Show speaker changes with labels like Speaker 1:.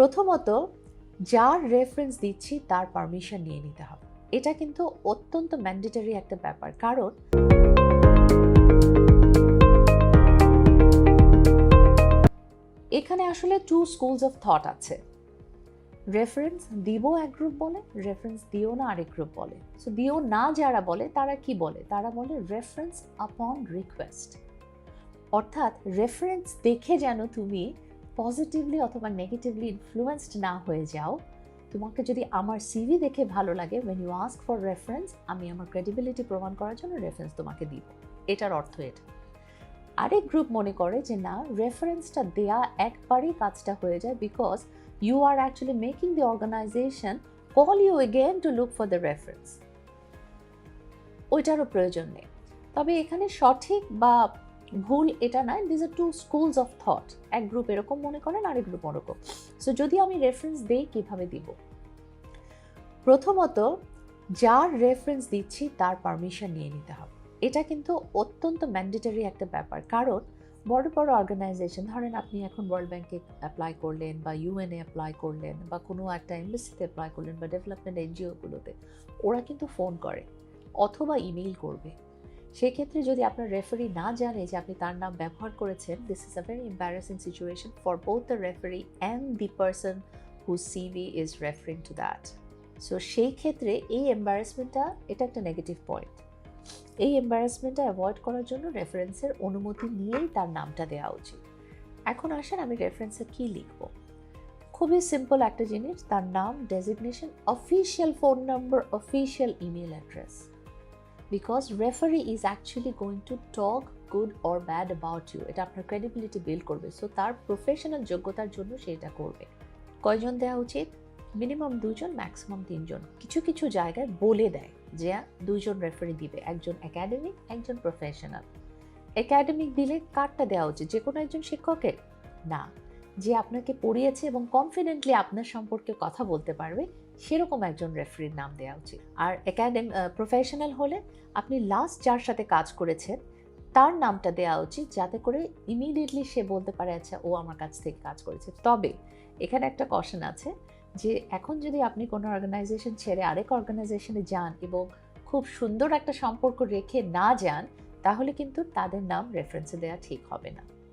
Speaker 1: প্রথমত যার রেফারেন্স দিচ্ছি তার পারমিশন নিয়ে নিতে হবে। এটা কিন্তু অত্যন্ত ম্যান্ডেটরি একটা ব্যাপার, কারণ এখানে আসলে টু স্কুলস অফ থট আছে। রেফারেন্স দিব এক গ্রুপ বলে, রেফারেন্স দিও না আরেক গ্রুপ বলে। সো দিও না যারা বলে তারা কি বলে? তারা বলে রেফারেন্স আপন রিকোয়েস্ট। অর্থাৎ রেফারেন্স দেখে যেন তুমি পজিটিভলি অথবা নেগেটিভলি ইনফ্লুয়েন্সড না হয়ে যাও। তোমাকে যদি আমার সিভি দেখে ভালো লাগে, when you ask for reference, আমি আমার ক্রেডিবিলিটি প্রমাণ করার জন্য রেফারেন্স তোমাকে দিব। এটার অর্থ এটা। আরেক গ্রুপ মনে করে যে না, রেফারেন্সটা দেয়া একবারই কাজটা হয়ে যায়, because you are actually making the organization call you again to look for the reference. ওইটারও প্রয়োজন নেই। তবে এখানে সঠিক বা ভুল এটা নয়, this are two schools of thought. এক গ্রুপ এরকম মনে করেন, আরেক গ্রুপ ওরকম। সো যদি আমি রেফারেন্স দেই, কিভাবে দিব? প্রথমত যার রেফারেন্স দিচ্ছি তার পারমিশন নিয়ে নিতে হবে। এটা কিন্তু অত্যন্ত ম্যান্ডেটরি একটা ব্যাপার, কারণ বড় বড় অর্গানাইজেশন, ধরেন আপনি এখন ওয়ার্ল্ড ব্যাংকে অ্যাপ্লাই করলেন বা ইউএনএ অ্যাপ্লাই করলেন বা কোনো একটা এমবেসিতে অ্যাপ্লাই করলেন বা ডেভেলপমেন্ট এনজিওগুলোতে, ওরা কিন্তু ফোন করে অথবা ইমেইল করবে। সেক্ষেত্রে যদি আপনার রেফারি না জানে যে আপনি তার নাম ব্যবহার করেছেন, this is a very embarrassing situation for both the referee and the person whose CV is referring to that. So সেই ক্ষেত্রে এই এম্বারাসমেন্টটা, এটা একটা নেগেটিভ পয়েন্ট। এই এম্বারাসমেন্টটা অ্যাভয়েড করার জন্য রেফারেন্সের অনুমতি নিয়েই তার নামটা দেওয়া উচিত। এখন আসেন আমি রেফারেন্সে কী লিখব। খুবই সিম্পল একটা জিনিস, তার নাম, designation, official phone number, official email address. Because referee is actually going to talk good or bad about you. এটা আপনার ক্রেডিবিলিটি বিল্ড করবে। সো তার প্রফেশনাল যোগ্যতার জন্য সে এটা করবে। কয়জন দেওয়া উচিত? মিনিমাম 2 জন, ম্যাক্সিমাম 3 জন। কিছু কিছু জায়গায় বলে দেয় যে 2 জন রেফারি দিবে, একজন একাডেমিক, একজন প্রফেশনাল। একাডেমিক দিলে কারটা দেওয়া উচিত? যে কোনো একজন শিক্ষকের না, যে আপনাকে পড়িয়েছে এবং কনফিডেন্টলি আপনার সম্পর্কে কথা বলতে পারবে, সেরকম একজন রেফারির নাম দেওয়া উচিত। আর প্রফেশনাল হলে আপনি লাস্ট যার সাথে কাজ করেছেন তার নামটা দেওয়া উচিত, যাতে করে ইমিডিয়েটলি সে বলতে পারে আচ্ছা ও আমার কাছ থেকে কাজ করেছে। তবে এখানে একটা কশন আছে, যে এখন যদি আপনি কোনো অর্গানাইজেশন ছেড়ে আরেক অর্গানাইজেশনে যান এবং খুব সুন্দর একটা সম্পর্ক রেখে না যান, তাহলে কিন্তু তাদের নাম রেফারেন্সে দেওয়া ঠিক হবে না।